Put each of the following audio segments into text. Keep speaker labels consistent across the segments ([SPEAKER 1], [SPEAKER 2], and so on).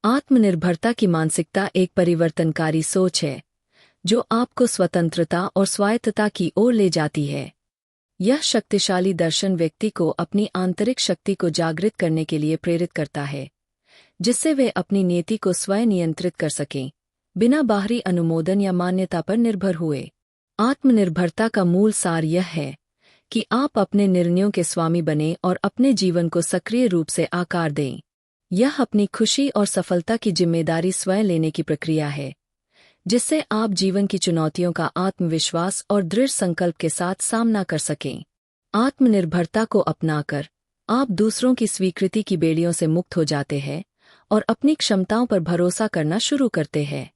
[SPEAKER 1] आत्मनिर्भरता की मानसिकता एक परिवर्तनकारी सोच है जो आपको स्वतंत्रता और स्वायत्तता की ओर ले जाती है। यह शक्तिशाली दर्शन व्यक्ति को अपनी आंतरिक शक्ति को जागृत करने के लिए प्रेरित करता है, जिससे वे अपनी नीति को स्वयं नियंत्रित कर सकें, बिना बाहरी अनुमोदन या मान्यता पर निर्भर हुए। आत्मनिर्भरता का मूल सार यह है कि आप अपने निर्णयों के स्वामी बनें और अपने जीवन को सक्रिय रूप से आकार दें। यह अपनी खुशी और सफलता की जिम्मेदारी स्वयं लेने की प्रक्रिया है, जिससे आप जीवन की चुनौतियों का आत्मविश्वास और दृढ़ संकल्प के साथ सामना कर सकें। आत्मनिर्भरता को अपनाकर आप दूसरों की स्वीकृति की बेड़ियों से मुक्त हो जाते हैं और अपनी क्षमताओं पर भरोसा करना शुरू करते हैं।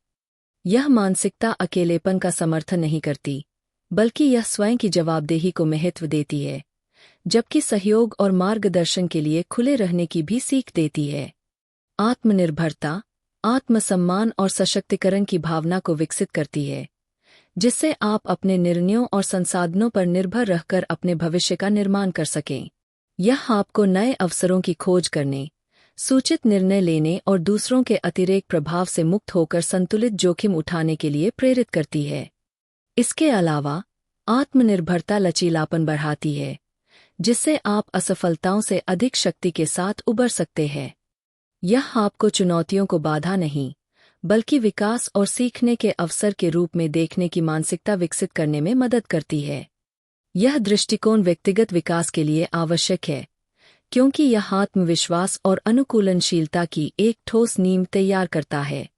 [SPEAKER 1] यह मानसिकता अकेलेपन का समर्थन नहीं करती, बल्कि यह स्वयं की जवाबदेही को महत्व देती है, जबकि सहयोग और मार्गदर्शन के लिए खुले रहने की भी सीख देती है। आत्मनिर्भरता आत्मसम्मान और सशक्तिकरण की भावना को विकसित करती है, जिससे आप अपने निर्णयों और संसाधनों पर निर्भर रहकर अपने भविष्य का निर्माण कर सकें। यह आपको नए अवसरों की खोज करने, सूचित निर्णय लेने और दूसरों के अतिरेक प्रभाव से मुक्त होकर संतुलित जोखिम उठाने के लिए प्रेरित करती है। इसके अलावा आत्मनिर्भरता लचीलापन बढ़ाती है, जिससे आप असफलताओं से अधिक शक्ति के साथ उबर सकते हैं। यह आपको चुनौतियों को बाधा नहीं, बल्कि विकास और सीखने के अवसर के रूप में देखने की मानसिकता विकसित करने में मदद करती है। यह दृष्टिकोण व्यक्तिगत विकास के लिए आवश्यक है, क्योंकि यह आत्मविश्वास और अनुकूलनशीलता की एक ठोस नींव तैयार करता है।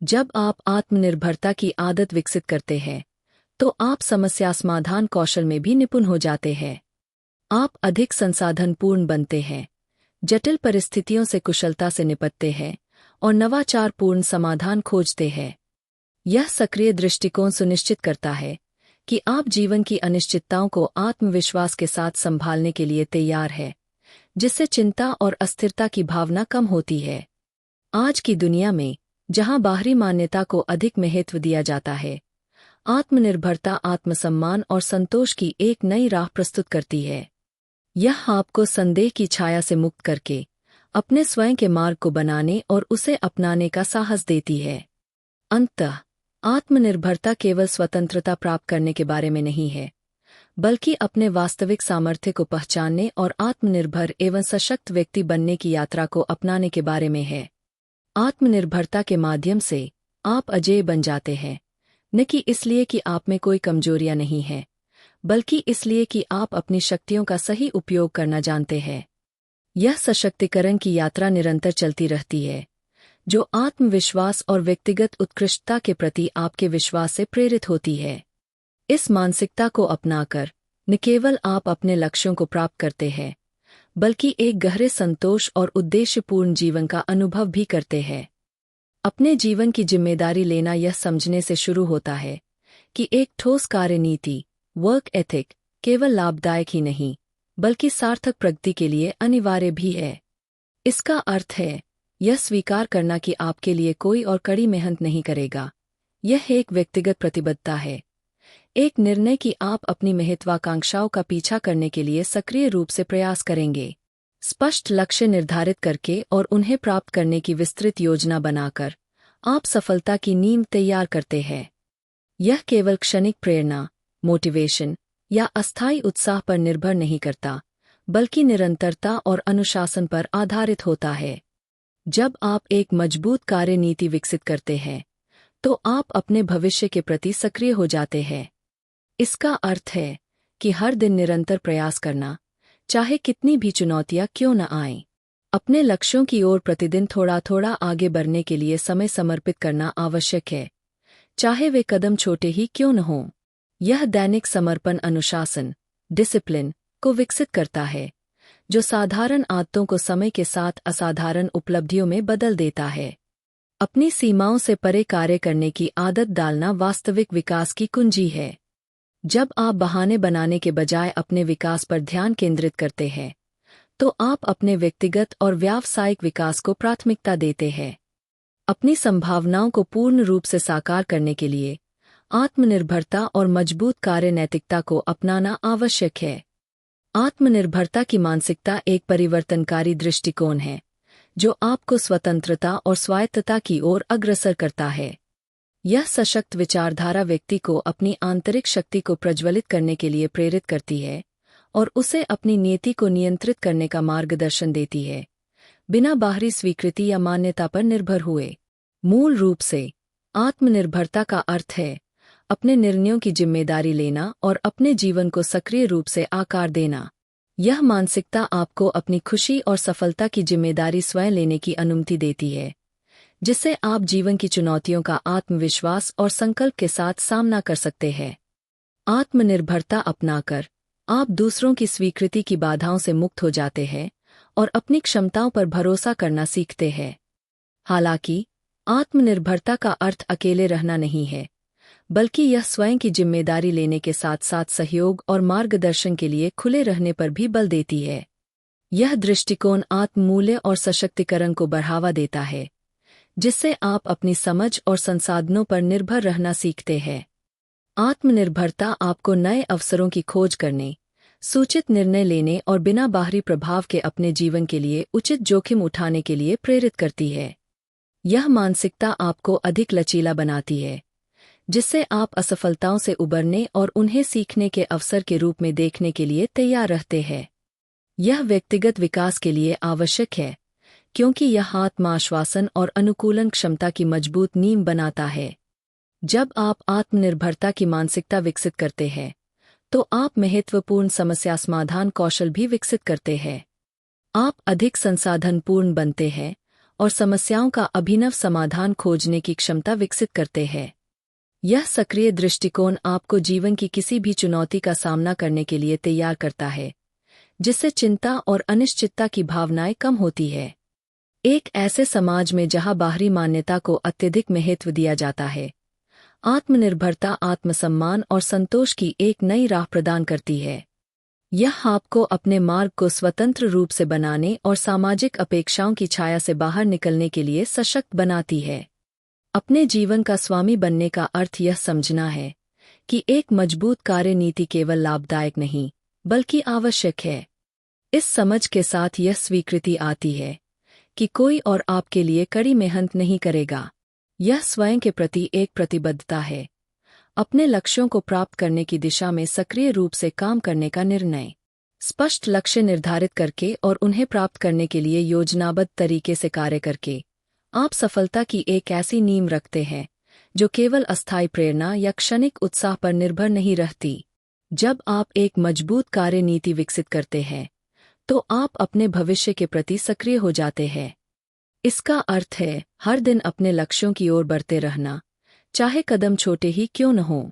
[SPEAKER 1] जब आप आत्मनिर्भरता की आदत विकसित करते हैं, तो आप समस्या समाधान कौशल में भी निपुण हो जाते हैं। आप अधिक संसाधनपूर्ण बनते हैं, जटिल परिस्थितियों से कुशलता से निपटते हैं और नवाचारपूर्ण समाधान खोजते हैं। यह सक्रिय दृष्टिकोण सुनिश्चित करता है कि आप जीवन की अनिश्चितताओं को आत्मविश्वास के साथ संभालने के लिए तैयार हैं, जिससे चिंता और अस्थिरता की भावना कम होती है। आज की दुनिया में, जहां बाहरी मान्यता को अधिक महत्व दिया जाता है, आत्मनिर्भरता आत्मसम्मान और संतोष की एक नई राह प्रस्तुत करती है। यह आपको संदेह की छाया से मुक्त करके अपने स्वयं के मार्ग को बनाने और उसे अपनाने का साहस देती है। अंततः आत्मनिर्भरता केवल स्वतंत्रता प्राप्त करने के बारे में नहीं है, बल्कि अपने वास्तविक सामर्थ्य को पहचानने और आत्मनिर्भर एवं सशक्त व्यक्ति बनने की यात्रा को अपनाने के बारे में है। आत्मनिर्भरता के माध्यम से आप अजेय बन जाते हैं, न कि इसलिए कि आप में कोई कमजोरियां नहीं हैं, बल्कि इसलिए कि आप अपनी शक्तियों का सही उपयोग करना जानते हैं। यह सशक्तिकरण की यात्रा निरंतर चलती रहती है, जो आत्मविश्वास और व्यक्तिगत उत्कृष्टता के प्रति आपके विश्वास से प्रेरित होती है। इस मानसिकता को अपनाकर न केवल आप अपने लक्ष्यों को प्राप्त करते हैं, बल्कि एक गहरे संतोष और उद्देश्यपूर्ण जीवन का अनुभव भी करते हैं। अपने जीवन की जिम्मेदारी लेना यह समझने से शुरू होता है कि एक ठोस कार्यनीति वर्क एथिक केवल लाभदायक ही नहीं, बल्कि सार्थक प्रगति के लिए अनिवार्य भी है। इसका अर्थ है यह स्वीकार करना कि आपके लिए कोई और कड़ी मेहनत नहीं करेगा। यह एक व्यक्तिगत प्रतिबद्धता है, एक निर्णय कि आप अपनी महत्वाकांक्षाओं का पीछा करने के लिए सक्रिय रूप से प्रयास करेंगे। स्पष्ट लक्ष्य निर्धारित करके और उन्हें प्राप्त करने की विस्तृत योजना बनाकर आप सफलता की नींव तैयार करते हैं। यह केवल क्षणिक प्रेरणा, मोटिवेशन या अस्थायी उत्साह पर निर्भर नहीं करता, बल्कि निरंतरता और अनुशासन पर आधारित होता है। जब आप एक मजबूत कार्यनीति विकसित करते हैं, तो आप अपने भविष्य के प्रति सक्रिय हो जाते हैं। इसका अर्थ है कि हर दिन निरंतर प्रयास करना, चाहे कितनी भी चुनौतियां क्यों न आएं। अपने लक्ष्यों की ओर प्रतिदिन थोड़ा थोड़ा आगे बढ़ने के लिए समय समर्पित करना आवश्यक है, चाहे वे कदम छोटे ही क्यों न हों। यह दैनिक समर्पण अनुशासन डिसिप्लिन को विकसित करता है, जो साधारण आदतों को समय के साथ असाधारण उपलब्धियों में बदल देता है। अपनी सीमाओं से परे कार्य करने की आदत डालना वास्तविक विकास की कुंजी है। जब आप बहाने बनाने के बजाय अपने विकास पर ध्यान केंद्रित करते हैं, तो आप अपने व्यक्तिगत और व्यावसायिक विकास को प्राथमिकता देते हैं। अपनी संभावनाओं को पूर्ण रूप से साकार करने के लिए आत्मनिर्भरता और मजबूत कार्य नैतिकता को अपनाना आवश्यक है। आत्मनिर्भरता की मानसिकता एक परिवर्तनकारी दृष्टिकोण है, जो आपको स्वतंत्रता और स्वायत्तता की ओर अग्रसर करता है। यह सशक्त विचारधारा व्यक्ति को अपनी आंतरिक शक्ति को प्रज्वलित करने के लिए प्रेरित करती है और उसे अपनी नीति को नियंत्रित करने का मार्गदर्शन देती है, बिना बाहरी स्वीकृति या मान्यता पर निर्भर हुए। मूल रूप से आत्मनिर्भरता का अर्थ है अपने निर्णयों की जिम्मेदारी लेना और अपने जीवन को सक्रिय रूप से आकार देना। यह मानसिकता आपको अपनी खुशी और सफलता की जिम्मेदारी स्वयं लेने की अनुमति देती है, जिससे आप जीवन की चुनौतियों का आत्मविश्वास और संकल्प के साथ सामना कर सकते हैं। आत्मनिर्भरता अपनाकर आप दूसरों की स्वीकृति की बाधाओं से मुक्त हो जाते हैं और अपनी क्षमताओं पर भरोसा करना सीखते हैं। हालांकि आत्मनिर्भरता का अर्थ अकेले रहना नहीं है, बल्कि यह स्वयं की जिम्मेदारी लेने के साथ साथ सहयोग और मार्गदर्शन के लिए खुले रहने पर भी बल देती है। यह दृष्टिकोण आत्ममूल्य और सशक्तिकरण को बढ़ावा देता है, जिससे आप अपनी समझ और संसाधनों पर निर्भर रहना सीखते हैं। आत्मनिर्भरता आपको नए अवसरों की खोज करने, सूचित निर्णय लेने और बिना बाहरी प्रभाव के अपने जीवन के लिए उचित जोखिम उठाने के लिए प्रेरित करती है। यह मानसिकता आपको अधिक लचीला बनाती है, जिससे आप असफलताओं से उबरने और उन्हें सीखने के अवसर के रूप में देखने के लिए तैयार रहते हैं। यह व्यक्तिगत विकास के लिए आवश्यक है, क्योंकि यह आत्माश्वासन और अनुकूलन क्षमता की मजबूत नींव बनाता है। जब आप आत्मनिर्भरता की मानसिकता विकसित करते हैं, तो आप महत्वपूर्ण समस्या समाधान कौशल भी विकसित करते हैं। आप अधिक संसाधनपूर्ण बनते हैं और समस्याओं का अभिनव समाधान खोजने की क्षमता विकसित करते हैं। यह सक्रिय दृष्टिकोण आपको जीवन की किसी भी चुनौती का सामना करने के लिए तैयार करता है, जिससे चिंता और अनिश्चितता की भावनाएं कम होती है। एक ऐसे समाज में जहां बाहरी मान्यता को अत्यधिक महत्व दिया जाता है, आत्मनिर्भरता आत्मसम्मान और संतोष की एक नई राह प्रदान करती है। यह आपको अपने मार्ग को स्वतंत्र रूप से बनाने और सामाजिक अपेक्षाओं की छाया से बाहर निकलने के लिए सशक्त बनाती है। अपने जीवन का स्वामी बनने का अर्थ यह समझना है कि एक मजबूत कार्यनीति केवल लाभदायक नहीं, बल्कि आवश्यक है। इस समझ के साथ यह स्वीकृति आती है कि कोई और आपके लिए कड़ी मेहनत नहीं करेगा। यह स्वयं के प्रति एक प्रतिबद्धता है, अपने लक्ष्यों को प्राप्त करने की दिशा में सक्रिय रूप से काम करने का निर्णय। स्पष्ट लक्ष्य निर्धारित करके और उन्हें प्राप्त करने के लिए योजनाबद्ध तरीके से कार्य करके आप सफलता की एक ऐसी नींव रखते हैं जो केवल अस्थायी प्रेरणा या क्षणिक उत्साह पर निर्भर नहीं रहती। जब आप एक मजबूत कार्यनीति विकसित करते हैं, तो आप अपने भविष्य के प्रति सक्रिय हो जाते हैं। इसका अर्थ है हर दिन अपने लक्ष्यों की ओर बढ़ते रहना, चाहे कदम छोटे ही क्यों न हो।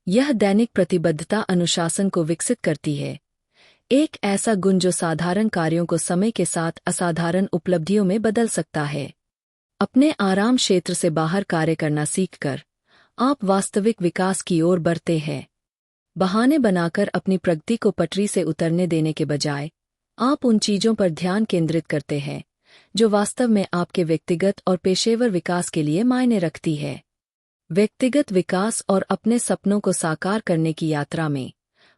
[SPEAKER 1] यह दैनिक प्रतिबद्धता अनुशासन को विकसित करती है, एक ऐसा गुण जो साधारण कार्यों को समय के साथ असाधारण उपलब्धियों में बदल सकता है। अपने आराम क्षेत्र से बाहर कार्य करना सीखकर आप वास्तविक विकास की ओर बढ़ते हैं। बहाने बनाकर अपनी प्रगति को पटरी से उतरने देने के बजाय आप उन चीजों पर ध्यान केंद्रित करते हैं जो वास्तव में आपके व्यक्तिगत और पेशेवर विकास के लिए मायने रखती है। व्यक्तिगत विकास और अपने सपनों को साकार करने की यात्रा में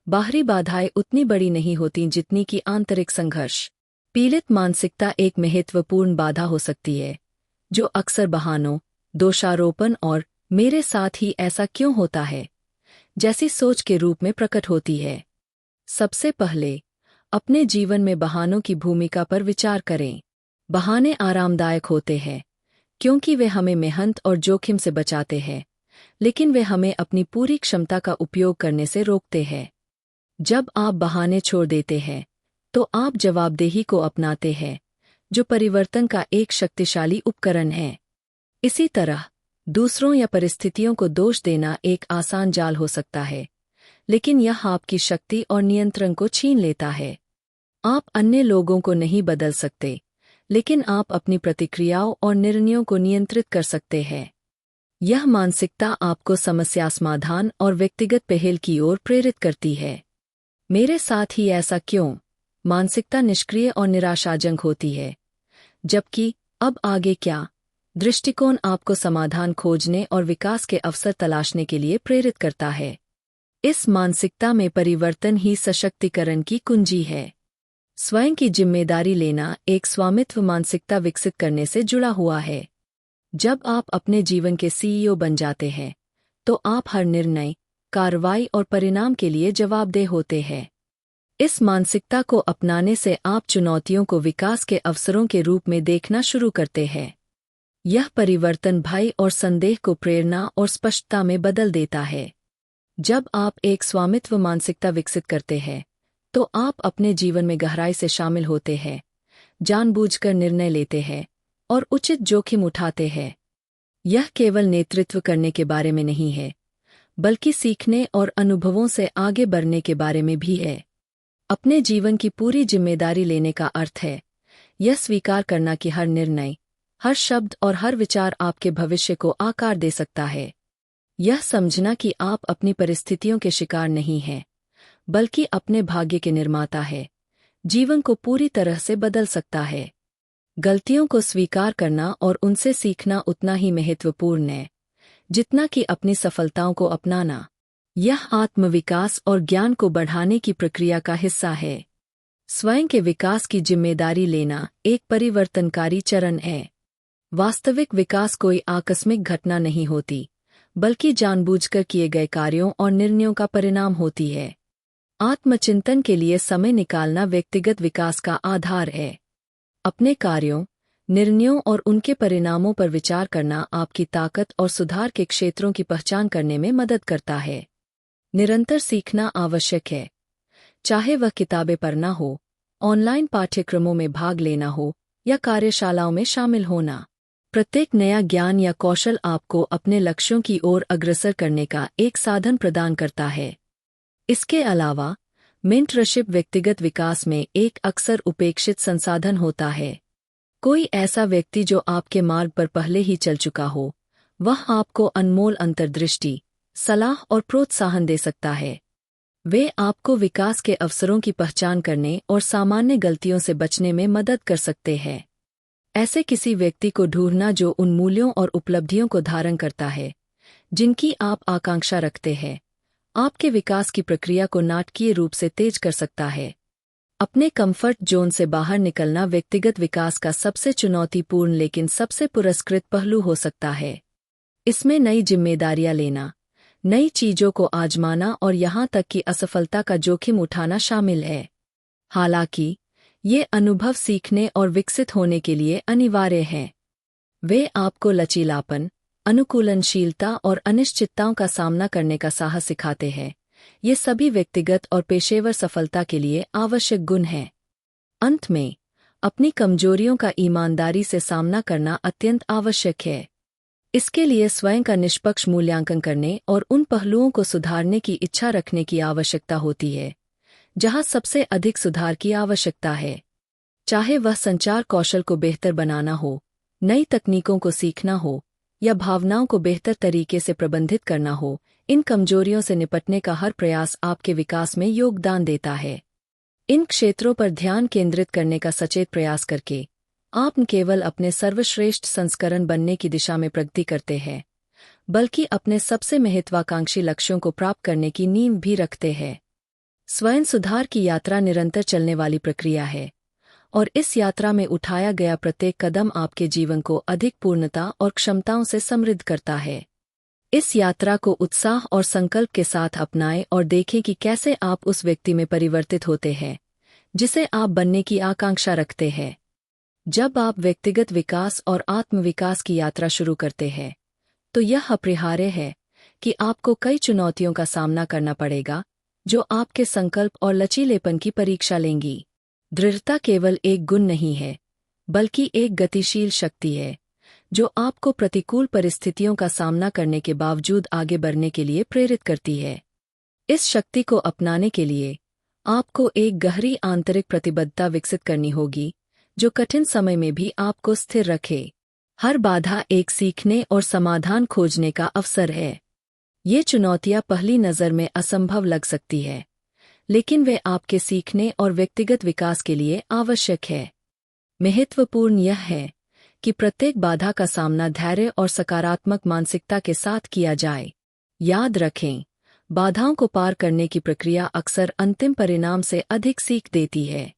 [SPEAKER 1] बाहरी बाधाएं उतनी बड़ी नहीं होती जितनी कि आंतरिक संघर्ष। पीड़ित मानसिकता एक महत्वपूर्ण बाधा हो सकती है, जो अक्सर बहानों, दोषारोपण और मेरे साथ ही ऐसा क्यों होता है जैसी सोच के रूप में प्रकट होती है। सबसे पहले अपने जीवन में बहानों की भूमिका पर विचार करें। बहाने आरामदायक होते हैं क्योंकि वे हमें मेहनत और जोखिम से बचाते हैं, लेकिन वे हमें अपनी पूरी क्षमता का उपयोग करने से रोकते हैं। जब आप बहाने छोड़ देते हैं, तो आप जवाबदेही को अपनाते हैं, जो परिवर्तन का एक शक्तिशाली उपकरण है। इसी तरह दूसरों या परिस्थितियों को दोष देना एक आसान जाल हो सकता है, लेकिन यह आपकी शक्ति और नियंत्रण को छीन लेता है। आप अन्य लोगों को नहीं बदल सकते, लेकिन आप अपनी प्रतिक्रियाओं और निर्णयों को नियंत्रित कर सकते हैं। यह मानसिकता आपको समस्या समाधान और व्यक्तिगत पहल की ओर प्रेरित करती है। मेरे साथ ही ऐसा क्यों? मानसिकता निष्क्रिय और निराशाजनक होती है, जबकि अब आगे क्या? दृष्टिकोण आपको समाधान खोजने और विकास के अवसर तलाशने के लिए प्रेरित करता है। इस मानसिकता में परिवर्तन ही सशक्तिकरण की कुंजी है। स्वयं की जिम्मेदारी लेना एक स्वामित्व मानसिकता विकसित करने से जुड़ा हुआ है। जब आप अपने जीवन के सीईओ बन जाते हैं, तो आप हर निर्णय, कार्रवाई और परिणाम के लिए जवाबदेह होते हैं। इस मानसिकता को अपनाने से आप चुनौतियों को विकास के अवसरों के रूप में देखना शुरू करते हैं। यह परिवर्तन भय और संदेह को प्रेरणा और स्पष्टता में बदल देता है। जब आप एक स्वामित्व मानसिकता विकसित करते हैं, तो आप अपने जीवन में गहराई से शामिल होते हैं, जानबूझकर निर्णय लेते हैं और उचित जोखिम उठाते हैं। यह केवल नेतृत्व करने के बारे में नहीं है, बल्कि सीखने और अनुभवों से आगे बढ़ने के बारे में भी है। अपने जीवन की पूरी जिम्मेदारी लेने का अर्थ है यह स्वीकार करना कि हर निर्णय, हर शब्द और हर विचार आपके भविष्य को आकार दे सकता है। यह समझना कि आप अपनी परिस्थितियों के शिकार नहीं हैं, बल्कि अपने भाग्य के निर्माता हैं, जीवन को पूरी तरह से बदल सकता है। गलतियों को स्वीकार करना और उनसे सीखना उतना ही महत्वपूर्ण है जितना कि अपनी सफलताओं को अपनाना। यह आत्मविकास और ज्ञान को बढ़ाने की प्रक्रिया का हिस्सा है। स्वयं के विकास की जिम्मेदारी लेना एक परिवर्तनकारी चरण है। वास्तविक विकास कोई आकस्मिक घटना नहीं होती, बल्कि जानबूझकर किए गए कार्यों और निर्णयों का परिणाम होती है। आत्मचिंतन के लिए समय निकालना व्यक्तिगत विकास का आधार है। अपने कार्यों, निर्णयों और उनके परिणामों पर विचार करना आपकी ताकत और सुधार के क्षेत्रों की पहचान करने में मदद करता है। निरंतर सीखना आवश्यक है, चाहे वह किताबें पढ़ना हो, ऑनलाइन पाठ्यक्रमों में भाग लेना हो या कार्यशालाओं में शामिल होना। प्रत्येक नया ज्ञान या कौशल आपको अपने लक्ष्यों की ओर अग्रसर करने का एक साधन प्रदान करता है। इसके अलावा, मेंटरशिप व्यक्तिगत विकास में एक अक्सर उपेक्षित संसाधन होता है। कोई ऐसा व्यक्ति जो आपके मार्ग पर पहले ही चल चुका हो, वह आपको अनमोल अंतर्दृष्टि, सलाह और प्रोत्साहन दे सकता है। वे आपको विकास के अवसरों की पहचान करने और सामान्य गलतियों से बचने में मदद कर सकते हैं। ऐसे किसी व्यक्ति को ढूंढना जो उन मूल्यों और उपलब्धियों को धारण करता है जिनकी आप आकांक्षा रखते हैं, आपके विकास की प्रक्रिया को नाटकीय रूप से तेज कर सकता है। अपने कंफर्ट जोन से बाहर निकलना व्यक्तिगत विकास का सबसे चुनौतीपूर्ण लेकिन सबसे पुरस्कृत पहलू हो सकता है। इसमें नई जिम्मेदारियां लेना, नई चीजों को आजमाना और यहां तक कि असफलता का जोखिम उठाना शामिल है। हालांकि, ये अनुभव सीखने और विकसित होने के लिए अनिवार्य हैं। वे आपको लचीलापन, अनुकूलनशीलता और अनिश्चितताओं का सामना करने का साहस सिखाते हैं। ये सभी व्यक्तिगत और पेशेवर सफलता के लिए आवश्यक गुण हैं। अंत में, अपनी कमजोरियों का ईमानदारी से सामना करना अत्यंत आवश्यक है। इसके लिए स्वयं का निष्पक्ष मूल्यांकन करने और उन पहलुओं को सुधारने की इच्छा रखने की आवश्यकता होती है जहां सबसे अधिक सुधार की आवश्यकता है। चाहे वह संचार कौशल को बेहतर बनाना हो, नई तकनीकों को सीखना हो या भावनाओं को बेहतर तरीके से प्रबंधित करना हो, इन कमजोरियों से निपटने का हर प्रयास आपके विकास में योगदान देता है। इन क्षेत्रों पर ध्यान केंद्रित करने का सचेत प्रयास करके आप न केवल अपने सर्वश्रेष्ठ संस्करण बनने की दिशा में प्रगति करते हैं, बल्कि अपने सबसे महत्वाकांक्षी लक्ष्यों को प्राप्त करने की नींव भी रखते हैं। स्वयं सुधार की यात्रा निरंतर चलने वाली प्रक्रिया है, और इस यात्रा में उठाया गया प्रत्येक कदम आपके जीवन को अधिक पूर्णता और क्षमताओं से समृद्ध करता है। इस यात्रा को उत्साह और संकल्प के साथ अपनाएं और देखें कि कैसे आप उस व्यक्ति में परिवर्तित होते हैं जिसे आप बनने की आकांक्षा रखते हैं। जब आप व्यक्तिगत विकास और आत्मविकास की यात्रा शुरू करते हैं, तो यह अपरिहार्य है कि आपको कई चुनौतियों का सामना करना पड़ेगा जो आपके संकल्प और लचीलेपन की परीक्षा लेंगी। दृढ़ता केवल एक गुण नहीं है, बल्कि एक गतिशील शक्ति है जो आपको प्रतिकूल परिस्थितियों का सामना करने के बावजूद आगे बढ़ने के लिए प्रेरित करती है। इस शक्ति को अपनाने के लिए आपको एक गहरी आंतरिक प्रतिबद्धता विकसित करनी होगी जो कठिन समय में भी आपको स्थिर रखे। हर बाधा एक सीखने और समाधान खोजने का अवसर है। ये चुनौतियां पहली नज़र में असंभव लग सकती है, लेकिन वे आपके सीखने और व्यक्तिगत विकास के लिए आवश्यक है। महत्वपूर्ण यह है कि प्रत्येक बाधा का सामना धैर्य और सकारात्मक मानसिकता के साथ किया जाए। याद रखें, बाधाओं को पार करने की प्रक्रिया अक्सर अंतिम परिणाम से अधिक सीख देती है।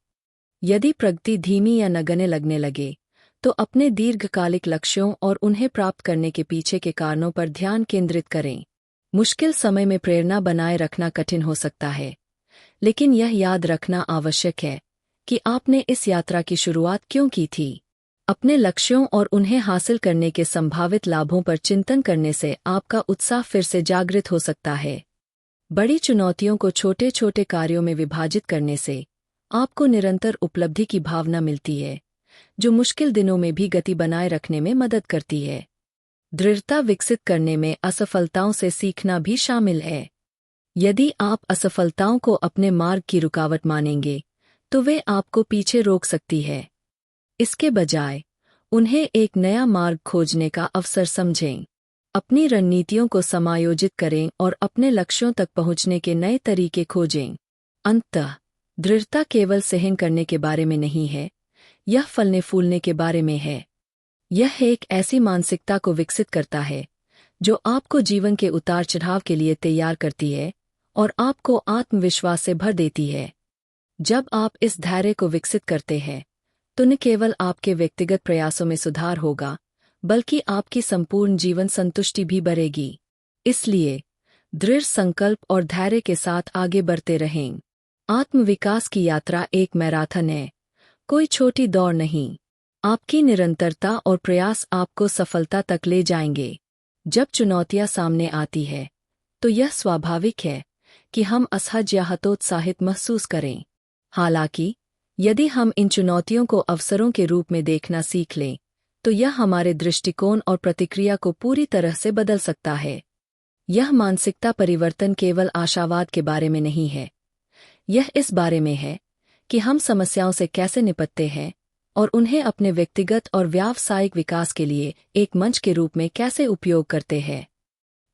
[SPEAKER 1] यदि प्रगति धीमी या नगण्य लगने लगे तो अपने दीर्घकालिक लक्ष्यों और उन्हें प्राप्त करने के पीछे के कारणों पर ध्यान केंद्रित करें। मुश्किल समय में प्रेरणा बनाए रखना कठिन हो सकता है, लेकिन यह याद रखना आवश्यक है कि आपने इस यात्रा की शुरुआत क्यों की थी। अपने लक्ष्यों और उन्हें हासिल करने के संभावित लाभों पर चिंतन करने से आपका उत्साह फिर से जागृत हो सकता है। बड़ी चुनौतियों को छोटे छोटे कार्यों में विभाजित करने से आपको निरंतर उपलब्धि की भावना मिलती है, जो मुश्किल दिनों में भी गति बनाए रखने में मदद करती है। दृढ़ता विकसित करने में असफलताओं से सीखना भी शामिल है। यदि आप असफलताओं को अपने मार्ग की रुकावट मानेंगे तो वे आपको पीछे रोक सकती है। इसके बजाय उन्हें एक नया मार्ग खोजने का अवसर समझें। अपनी रणनीतियों को समायोजित करें और अपने लक्ष्यों तक पहुंचने के नए तरीके खोजें। अंततः दृढ़ता केवल सहन करने के बारे में नहीं है, यह फलने फूलने के बारे में है। यह एक ऐसी मानसिकता को विकसित करता है जो आपको जीवन के उतार चढ़ाव के लिए तैयार करती है और आपको आत्मविश्वास से भर देती है। जब आप इस धैर्य को विकसित करते हैं तो न केवल आपके व्यक्तिगत प्रयासों में सुधार होगा, बल्कि आपकी संपूर्ण जीवन संतुष्टि भी बढ़ेगी। इसलिए दृढ़ संकल्प और धैर्य के साथ आगे बढ़ते रहें। आत्मविकास की यात्रा एक मैराथन है, कोई छोटी दौड़ नहीं। आपकी निरंतरता और प्रयास आपको सफलता तक ले जाएंगे। जब चुनौतियां सामने आती है तो यह स्वाभाविक है कि हम असहज या हतोत्साहित महसूस करें। हालांकि यदि हम इन चुनौतियों को अवसरों के रूप में देखना सीख लें तो यह हमारे दृष्टिकोण और प्रतिक्रिया को पूरी तरह से बदल सकता है। यह मानसिकता परिवर्तन केवल आशावाद के बारे में नहीं है, यह इस बारे में है कि हम समस्याओं से कैसे निपटते हैं और उन्हें अपने व्यक्तिगत और व्यावसायिक विकास के लिए एक मंच के रूप में कैसे उपयोग करते हैं।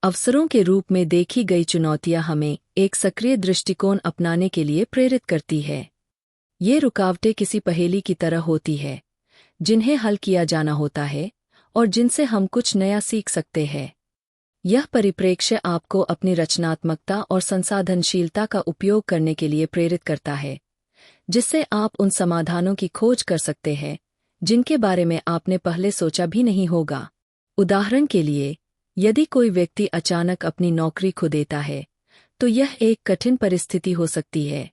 [SPEAKER 1] अवसरों के रूप में देखी गई चुनौतियां हमें एक सक्रिय दृष्टिकोण अपनाने के लिए प्रेरित करती है। ये रुकावटें किसी पहेली की तरह होती है जिन्हें हल किया जाना होता है और जिनसे हम कुछ नया सीख सकते हैं। यह परिप्रेक्ष्य आपको अपनी रचनात्मकता और संसाधनशीलता का उपयोग करने के लिए प्रेरित करता है, जिससे आप उन समाधानों की खोज कर सकते हैं जिनके बारे में आपने पहले सोचा भी नहीं होगा। उदाहरण के लिए, यदि कोई व्यक्ति अचानक अपनी नौकरी खो देता है तो यह एक कठिन परिस्थिति हो सकती है,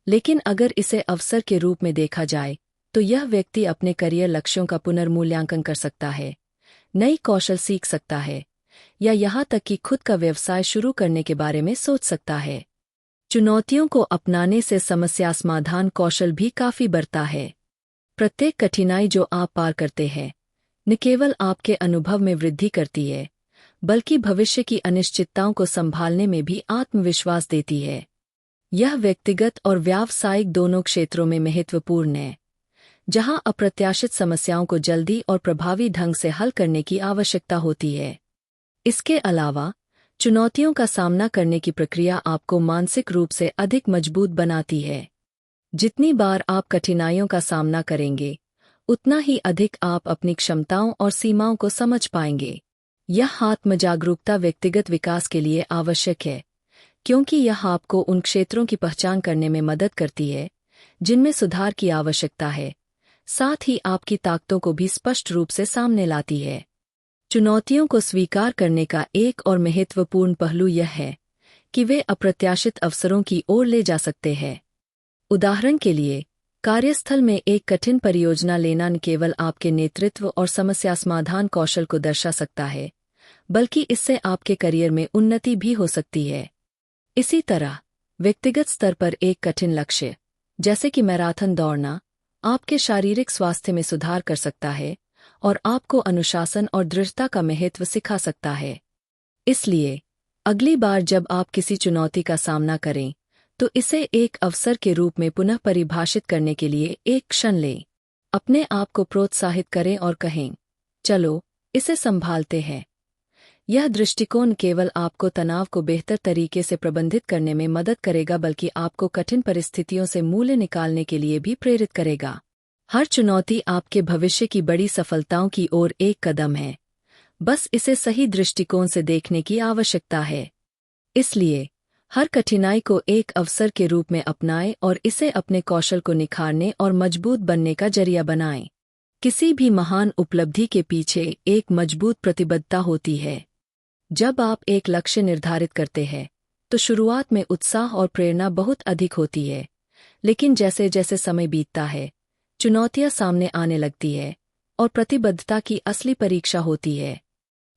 [SPEAKER 1] लेकिन अगर इसे अवसर के रूप में देखा जाए तो यह व्यक्ति अपने करियर लक्ष्यों का पुनर्मूल्यांकन कर सकता है, नई कौशल सीख सकता है या यहाँ तक कि खुद का व्यवसाय शुरू करने के बारे में सोच सकता है। चुनौतियों को अपनाने से समस्या समाधान कौशल भी काफी बढ़ता है। प्रत्येक कठिनाई जो आप पार करते हैं न केवल आपके अनुभव में वृद्धि करती है, बल्कि भविष्य की अनिश्चितताओं को संभालने में भी आत्मविश्वास देती है। यह व्यक्तिगत और व्यावसायिक दोनों क्षेत्रों में महत्वपूर्ण है, जहां अप्रत्याशित समस्याओं को जल्दी और प्रभावी ढंग से हल करने की आवश्यकता होती है। इसके अलावा चुनौतियों का सामना करने की प्रक्रिया आपको मानसिक रूप से अधिक मजबूत बनाती है। जितनी बार आप कठिनाइयों का सामना करेंगे, उतना ही अधिक आप अपनी क्षमताओं और सीमाओं को समझ पाएंगे। यह आत्मजागरूकता व्यक्तिगत विकास के लिए आवश्यक है, क्योंकि यह आपको उन क्षेत्रों की पहचान करने में मदद करती है जिनमें सुधार की आवश्यकता है, साथ ही आपकी ताकतों को भी स्पष्ट रूप से सामने लाती है। चुनौतियों को स्वीकार करने का एक और महत्वपूर्ण पहलू यह है कि वे अप्रत्याशित अवसरों की ओर ले जा सकते हैं। उदाहरण के लिए, कार्यस्थल में एक कठिन परियोजना लेना न केवल आपके नेतृत्व और समस्या समाधान कौशल को दर्शा सकता है, बल्कि इससे आपके करियर में उन्नति भी हो सकती है। इसी तरह व्यक्तिगत स्तर पर एक कठिन लक्ष्य, जैसे कि मैराथन दौड़ना, आपके शारीरिक स्वास्थ्य में सुधार कर सकता है और आपको अनुशासन और दृढ़ता का महत्व सिखा सकता है। इसलिए अगली बार जब आप किसी चुनौती का सामना करें तो इसे एक अवसर के रूप में पुनः परिभाषित करने के लिए एक क्षण लें। अपने आप को प्रोत्साहित करें और कहें, चलो इसे संभालते हैं। यह दृष्टिकोण केवल आपको तनाव को बेहतर तरीके से प्रबंधित करने में मदद करेगा, बल्कि आपको कठिन परिस्थितियों से मूल्य निकालने के लिए भी प्रेरित करेगा। हर चुनौती आपके भविष्य की बड़ी सफलताओं की ओर एक कदम है, बस इसे सही दृष्टिकोण से देखने की आवश्यकता है। इसलिए हर कठिनाई को एक अवसर के रूप में अपनाएं और इसे अपने कौशल को निखारने और मजबूत बनने का जरिया बनाएं। किसी भी महान उपलब्धि के पीछे एक मजबूत प्रतिबद्धता होती है। जब आप एक लक्ष्य निर्धारित करते हैं तो शुरुआत में उत्साह और प्रेरणा बहुत अधिक होती है, लेकिन जैसे जैसे समय बीतता है चुनौतियां सामने आने लगती है और प्रतिबद्धता की असली परीक्षा होती है।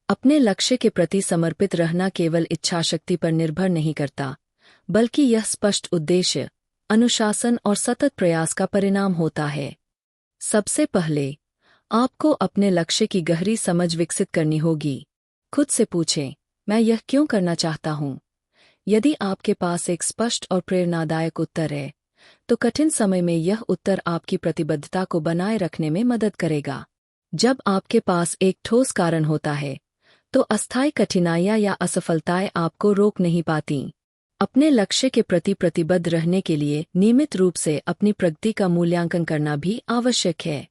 [SPEAKER 1] अपने लक्ष्य के प्रति समर्पित रहना केवल इच्छाशक्ति पर निर्भर नहीं करता, बल्कि यह स्पष्ट उद्देश्य, अनुशासन और सतत प्रयास का परिणाम होता है। सबसे पहले आपको अपने लक्ष्य की गहरी समझ विकसित करनी होगी। खुद से पूछें, मैं यह क्यों करना चाहता हूँ? यदि आपके पास एक स्पष्ट और प्रेरणादायक उत्तर है, तो कठिन समय में यह उत्तर आपकी प्रतिबद्धता को बनाए रखने में मदद करेगा। जब आपके पास एक ठोस कारण होता है, तो अस्थायी कठिनाइयां या असफलताएं आपको रोक नहीं पातीं। अपने लक्ष्य के प्रति प्रतिबद्ध रहने के लिए नियमित रूप से अपनी प्रगति का मूल्यांकन करना भी आवश्यक है।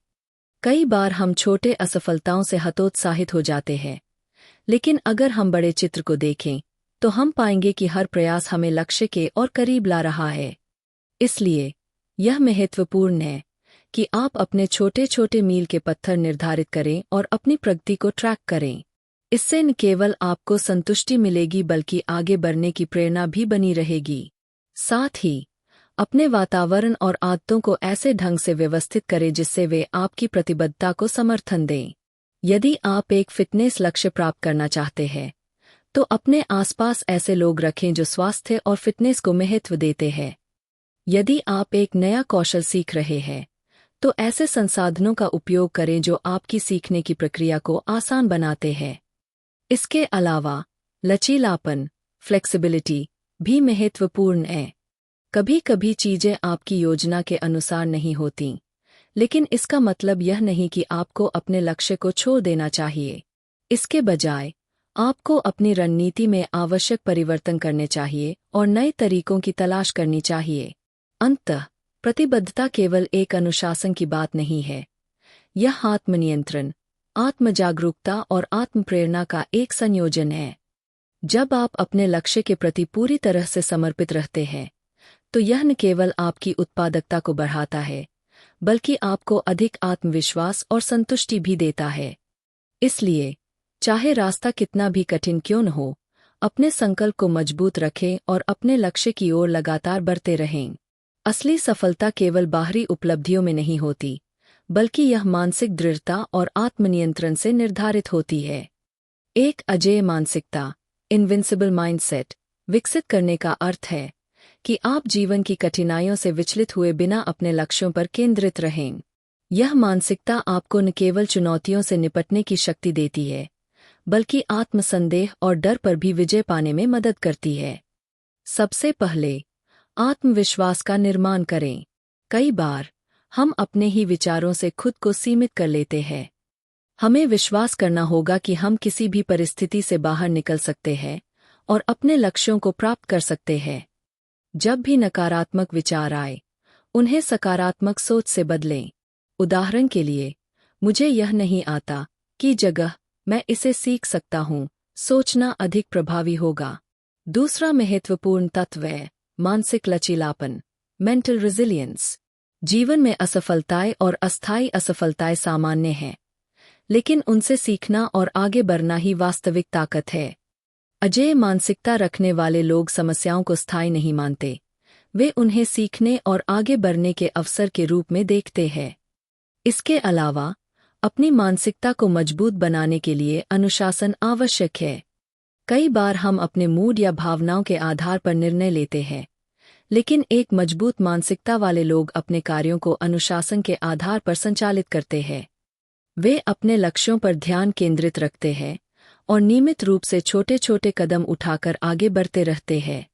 [SPEAKER 1] कई बार हम छोटे असफलताओं से हतोत्साहित हो जाते हैं, लेकिन अगर हम बड़े चित्र को देखें तो हम पाएंगे कि हर प्रयास हमें लक्ष्य के और करीब ला रहा है। इसलिए यह महत्वपूर्ण है कि आप अपने छोटे छोटे मील के पत्थर निर्धारित करें और अपनी प्रगति को ट्रैक करें। इससे न केवल आपको संतुष्टि मिलेगी बल्कि आगे बढ़ने की प्रेरणा भी बनी रहेगी। साथ ही अपने वातावरण और आदतों को ऐसे ढंग से व्यवस्थित करें जिससे वे आपकी प्रतिबद्धता को समर्थन दें। यदि आप एक फिटनेस लक्ष्य प्राप्त करना चाहते हैं, तो अपने आसपास ऐसे लोग रखें जो स्वास्थ्य और फिटनेस को महत्व देते हैं। यदि आप एक नया कौशल सीख रहे हैं, तो ऐसे संसाधनों का उपयोग करें जो आपकी सीखने की प्रक्रिया को आसान बनाते हैं। इसके अलावा लचीलापन, फ्लेक्सिबिलिटी भी महत्वपूर्ण है। कभी कभी चीजें आपकी योजना के अनुसार नहीं होती, लेकिन इसका मतलब यह नहीं कि आपको अपने लक्ष्य को छोड़ देना चाहिए। इसके बजाय आपको अपनी रणनीति में आवश्यक परिवर्तन करने चाहिए और नए तरीकों की तलाश करनी चाहिए। अंततः प्रतिबद्धता केवल एक अनुशासन की बात नहीं है, यह आत्मनियंत्रण, आत्मजागरूकता और आत्मप्रेरणा का एक संयोजन है। जब आप अपने लक्ष्य के प्रति पूरी तरह से समर्पित रहते हैं, तो यह न केवल आपकी उत्पादकता को बढ़ाता है, बल्कि आपको अधिक आत्मविश्वास और संतुष्टि भी देता है। इसलिए चाहे रास्ता कितना भी कठिन क्यों न हो, अपने संकल्प को मजबूत रखें और अपने लक्ष्य की ओर लगातार बढ़ते रहें। असली सफलता केवल बाहरी उपलब्धियों में नहीं होती, बल्कि यह मानसिक दृढ़ता और आत्मनियंत्रण से निर्धारित होती है। एक अजेय मानसिकता, इनविंसिबल माइंडसेट, विकसित करने का अर्थ है कि आप जीवन की कठिनाइयों से विचलित हुए बिना अपने लक्ष्यों पर केंद्रित रहें। यह मानसिकता आपको न केवल चुनौतियों से निपटने की शक्ति देती है, बल्कि आत्मसंदेह और डर पर भी विजय पाने में मदद करती है। सबसे पहले आत्मविश्वास का निर्माण करें। कई बार हम अपने ही विचारों से खुद को सीमित कर लेते हैं। हमें विश्वास करना होगा कि हम किसी भी परिस्थिति से बाहर निकल सकते हैं और अपने लक्ष्यों को प्राप्त कर सकते हैं। जब भी नकारात्मक विचार आए, उन्हें सकारात्मक सोच से बदलें। उदाहरण के लिए, मुझे यह नहीं आता की जगह मैं इसे सीख सकता हूँ, सोचना अधिक प्रभावी होगा। दूसरा महत्वपूर्ण तत्व है मानसिक लचीलापन, मेंटल रेजिलियंस। जीवन में असफलताएं और अस्थायी असफलताएं सामान्य हैं, लेकिन उनसे सीखना और आगे बढ़ना ही वास्तविक ताकत है। अजेय मानसिकता रखने वाले लोग समस्याओं को स्थायी नहीं मानते, वे उन्हें सीखने और आगे बढ़ने के अवसर के रूप में देखते हैं। इसके अलावा अपनी मानसिकता को मजबूत बनाने के लिए अनुशासन आवश्यक है। कई बार हम अपने मूड या भावनाओं के आधार पर निर्णय लेते हैं, लेकिन एक मजबूत मानसिकता वाले लोग अपने कार्यों को अनुशासन के आधार पर संचालित करते हैं। वे अपने लक्ष्यों पर ध्यान केंद्रित रखते हैं और नियमित रूप से छोटे छोटे कदम उठाकर आगे बढ़ते रहते हैं।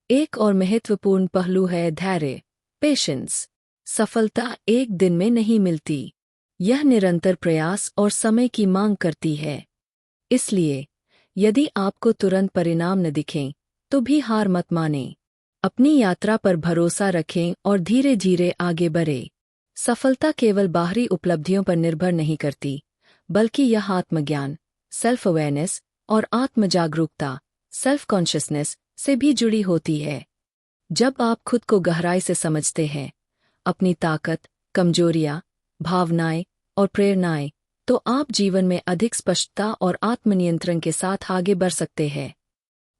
[SPEAKER 1] एक और महत्वपूर्ण पहलू है धैर्य, पेशेंस। सफलता एक दिन में नहीं मिलती, यह निरंतर प्रयास और समय की मांग करती है। इसलिए यदि आपको तुरंत परिणाम न दिखें, तो भी हार मत मानें। अपनी यात्रा पर भरोसा रखें और धीरे धीरे आगे बढ़ें। सफलता केवल बाहरी उपलब्धियों पर निर्भर नहीं करती, बल्कि यह आत्मज्ञान, सेल्फ अवेयरनेस और आत्मजागरूकता, सेल्फ कॉन्शियसनेस से भी जुड़ी होती है। जब आप खुद को गहराई से समझते हैं, अपनी ताकत, कमजोरियां, भावनाएं और प्रेरणाएं, तो आप जीवन में अधिक स्पष्टता और आत्मनियंत्रण के साथ आगे बढ़ सकते हैं।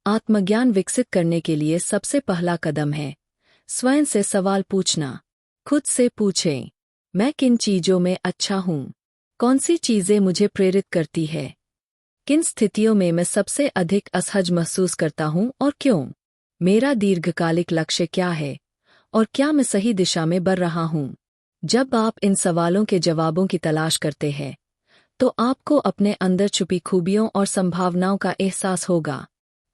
[SPEAKER 1] आत्मज्ञान विकसित करने के लिए सबसे पहला कदम है स्वयं से सवाल पूछना। खुद से पूछें, मैं किन चीजों में अच्छा हूँ? कौन सी चीजें मुझे प्रेरित करती है? किन स्थितियों में मैं सबसे अधिक असहज महसूस करता हूँ और क्यों? मेरा दीर्घकालिक लक्ष्य क्या है और क्या मैं सही दिशा में बढ़ रहा हूँ? जब आप इन सवालों के जवाबों की तलाश करते हैं, तो आपको अपने अंदर छुपी खूबियों और संभावनाओं का एहसास होगा।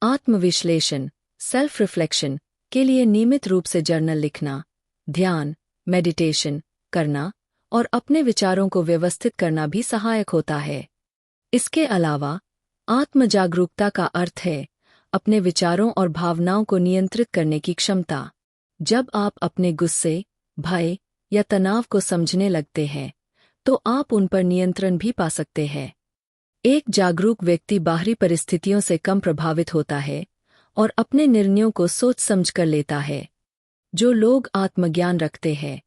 [SPEAKER 1] आत्मविश्लेषण, सेल्फ रिफ्लेक्शन के लिए नियमित रूप से जर्नल लिखना, ध्यान, मेडिटेशन करना और अपने विचारों को व्यवस्थित करना भी सहायक होता है। इसके अलावा आत्म जागरूकता का अर्थ है अपने विचारों और भावनाओं को नियंत्रित करने की क्षमता। जब आप अपने गुस्से, भय या तनाव को समझने लगते हैं, तो आप उन पर नियंत्रण भी पा सकते हैं। एक जागरूक व्यक्ति बाहरी परिस्थितियों से कम प्रभावित होता है और अपने निर्णयों को सोच समझ कर लेता है। जो लोग आत्मज्ञान रखते हैं,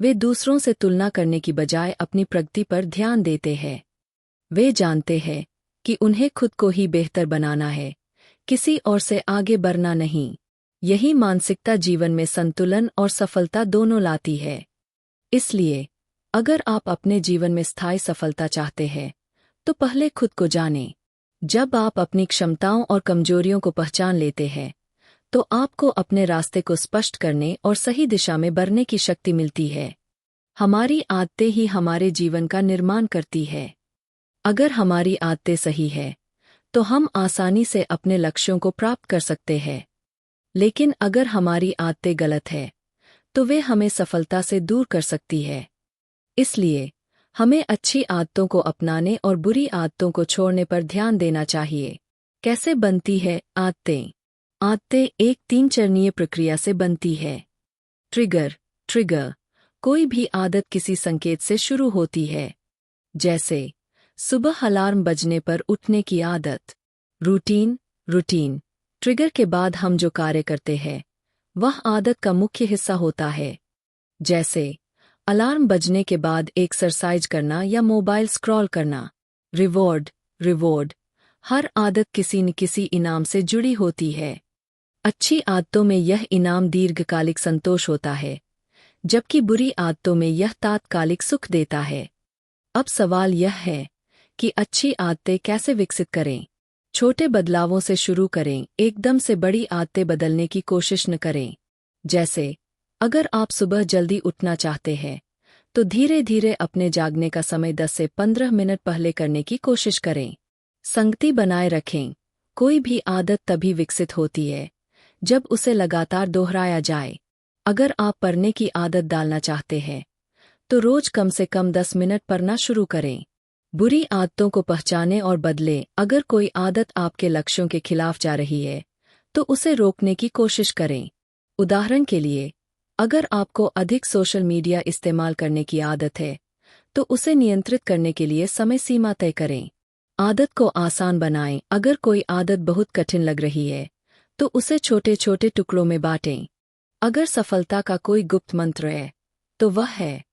[SPEAKER 1] वे दूसरों से तुलना करने की बजाय अपनी प्रगति पर ध्यान देते हैं। वे जानते हैं कि उन्हें खुद को ही बेहतर बनाना है, किसी और से आगे बढ़ना नहीं। यही मानसिकता जीवन में संतुलन और सफलता दोनों लाती है। इसलिए, अगर आप अपने जीवन में स्थायी सफलता चाहते हैं, तो पहले खुद को जानें। जब आप अपनी क्षमताओं और कमजोरियों को पहचान लेते हैं, तो आपको अपने रास्ते को स्पष्ट करने और सही दिशा में बढ़ने की शक्ति मिलती है। हमारी आदतें ही हमारे जीवन का निर्माण करती है। अगर हमारी आदतें सही है, तो हम आसानी से अपने लक्ष्यों को प्राप्त कर सकते हैं। लेकिन अगर हमारी आदतें गलत है, तो वे हमें सफलता से दूर कर सकती है। इसलिए, हमें अच्छी आदतों को अपनाने और बुरी आदतों को छोड़ने पर ध्यान देना चाहिए। कैसे बनती है आदतें? आदतें एक 3 चरणीय प्रक्रिया से बनती है। ट्रिगर, कोई भी आदत किसी संकेत से शुरू होती है। जैसे, सुबह अलार्म बजने पर उठने की आदत। रूटीन, ट्रिगर के बाद हम जो कार्य करते हैं, वह आदत का मुख्य हिस्सा होता है। जैसे, अलार्म बजने के बाद एक्सरसाइज करना या मोबाइल स्क्रॉल करना। रिवॉर्ड, हर आदत किसी न किसी इनाम से जुड़ी होती है। अच्छी आदतों में यह इनाम दीर्घकालिक संतोष होता है, जबकि बुरी आदतों में यह तात्कालिक सुख देता है। अब सवाल यह है कि अच्छी आदतें कैसे विकसित करें। छोटे बदलावों से शुरू करें, एकदम से बड़ी आदतें बदलने की कोशिश न करें। जैसे, अगर आप सुबह जल्दी उठना चाहते हैं, तो धीरे धीरे अपने जागने का समय 10 से 15 मिनट पहले करने की कोशिश करें। संगति बनाए रखें, कोई भी आदत तभी विकसित होती है जब उसे लगातार दोहराया जाए। अगर आप पढ़ने की आदत डालना चाहते हैं, तो रोज कम से कम 10 मिनट पढ़ना शुरू करें। बुरी आदतों को पहचानें और बदलें। अगर कोई आदत आपके लक्ष्यों के खिलाफ जा रही है, तो उसे रोकने की कोशिश करें। उदाहरण के लिए, अगर आपको अधिक सोशल मीडिया इस्तेमाल करने की आदत है, तो उसे नियंत्रित करने के लिए समय सीमा तय करें। आदत को आसान बनाएं। अगर कोई आदत बहुत कठिन लग रही है, तो उसे छोटे छोटे टुकड़ों में बांटें। अगर सफलता का कोई गुप्त मंत्र है, तो वह है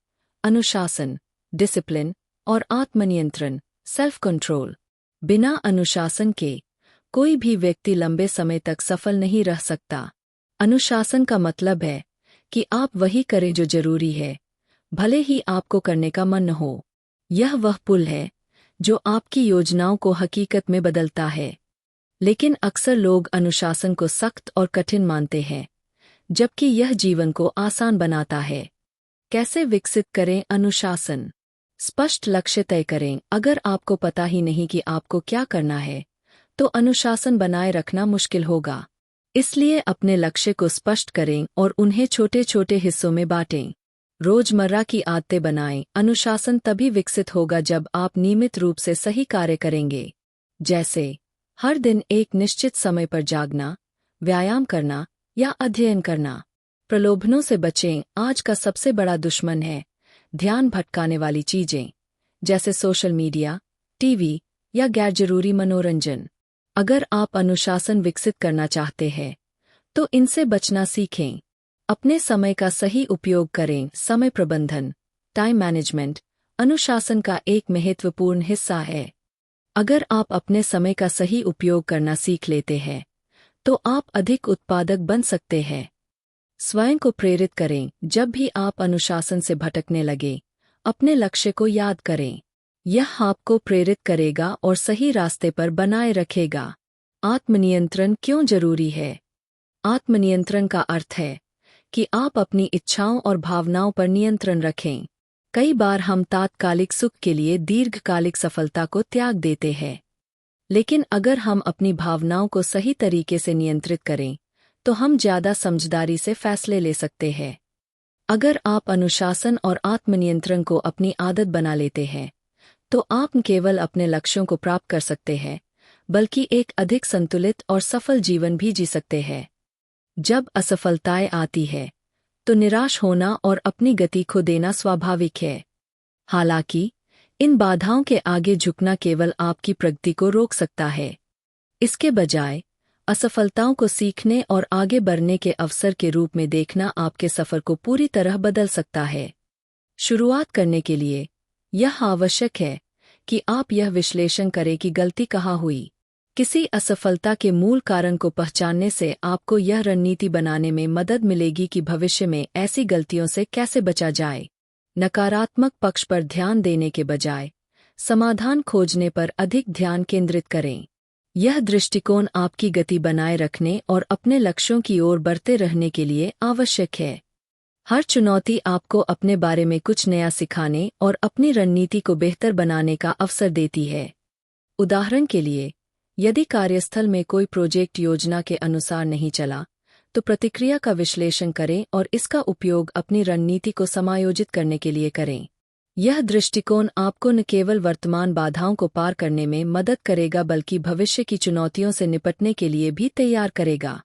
[SPEAKER 1] अनुशासन, डिसिप्लिन और आत्मनियंत्रण, सेल्फ कंट्रोल। बिना अनुशासन के कोई भी व्यक्ति लंबे समय तक सफल नहीं रह सकता। अनुशासन का मतलब है कि आप वही करें जो जरूरी है, भले ही आपको करने का मन न हो। यह वह पुल है जो आपकी योजनाओं को हकीकत में बदलता है। लेकिन अक्सर लोग अनुशासन को सख्त और कठिन मानते हैं, जबकि यह जीवन को आसान बनाता है। कैसे विकसित करें अनुशासन? स्पष्ट लक्ष्य तय करें। अगर आपको पता ही नहीं कि आपको क्या करना है, तो अनुशासन बनाए रखना मुश्किल होगा। इसलिए अपने लक्ष्य को स्पष्ट करें और उन्हें छोटे छोटे हिस्सों में बांटें। रोजमर्रा की आदतें बनाएं। अनुशासन तभी विकसित होगा जब आप नियमित रूप से सही कार्य करेंगे। जैसे, हर दिन एक निश्चित समय पर जागना, व्यायाम करना या अध्ययन करना। प्रलोभनों से बचें। आज का सबसे बड़ा दुश्मन है ध्यान भटकाने वाली चीजें, जैसे सोशल मीडिया, टीवी या गैरजरूरी मनोरंजन। अगर आप अनुशासन विकसित करना चाहते हैं, तो इनसे बचना सीखें। अपने समय का सही उपयोग करें। समय प्रबंधन, टाइम मैनेजमेंट, अनुशासन का एक महत्वपूर्ण हिस्सा है। अगर आप अपने समय का सही उपयोग करना सीख लेते हैं, तो आप अधिक उत्पादक बन सकते हैं। स्वयं को प्रेरित करें। जब भी आप अनुशासन से भटकने लगे, अपने लक्ष्य को याद करें। यह आपको प्रेरित करेगा और सही रास्ते पर बनाए रखेगा। आत्मनियंत्रण क्यों जरूरी है? आत्मनियंत्रण का अर्थ है कि आप अपनी इच्छाओं और भावनाओं पर नियंत्रण रखें। कई बार हम तात्कालिक सुख के लिए दीर्घकालिक सफलता को त्याग देते हैं। लेकिन अगर हम अपनी भावनाओं को सही तरीके से नियंत्रित करें, तो हम ज़्यादा समझदारी से फैसले ले सकते हैं। अगर आप अनुशासन और आत्मनियंत्रण को अपनी आदत बना लेते हैं, तो आप न केवल अपने लक्ष्यों को प्राप्त कर सकते हैं, बल्कि एक अधिक संतुलित और सफल जीवन भी जी सकते हैं। जब असफलताएं आती है, तो निराश होना और अपनी गति खो देना स्वाभाविक है। हालांकि इन बाधाओं के आगे झुकना केवल आपकी प्रगति को रोक सकता है। इसके बजाय असफलताओं को सीखने और आगे बढ़ने के अवसर के रूप में देखना आपके सफर को पूरी तरह बदल सकता है। शुरुआत करने के लिए यह आवश्यक है कि आप यह विश्लेषण करें कि गलती कहाँ हुई। किसी असफलता के मूल कारण को पहचानने से आपको यह रणनीति बनाने में मदद मिलेगी कि भविष्य में ऐसी गलतियों से कैसे बचा जाए। नकारात्मक पक्ष पर ध्यान देने के बजाय समाधान खोजने पर अधिक ध्यान केंद्रित करें। यह दृष्टिकोण आपकी गति बनाए रखने और अपने लक्ष्यों की ओर बढ़ते रहने के लिए आवश्यक है। हर चुनौती आपको अपने बारे में कुछ नया सिखाने और अपनी रणनीति को बेहतर बनाने का अवसर देती है। उदाहरण के लिए, यदि कार्यस्थल में कोई प्रोजेक्ट योजना के अनुसार नहीं चला, तो प्रतिक्रिया का विश्लेषण करें और इसका उपयोग अपनी रणनीति को समायोजित करने के लिए करें। यह दृष्टिकोण आपको न केवल वर्तमान बाधाओं को पार करने में मदद करेगा, बल्कि भविष्य की चुनौतियों से निपटने के लिए भी तैयार करेगा।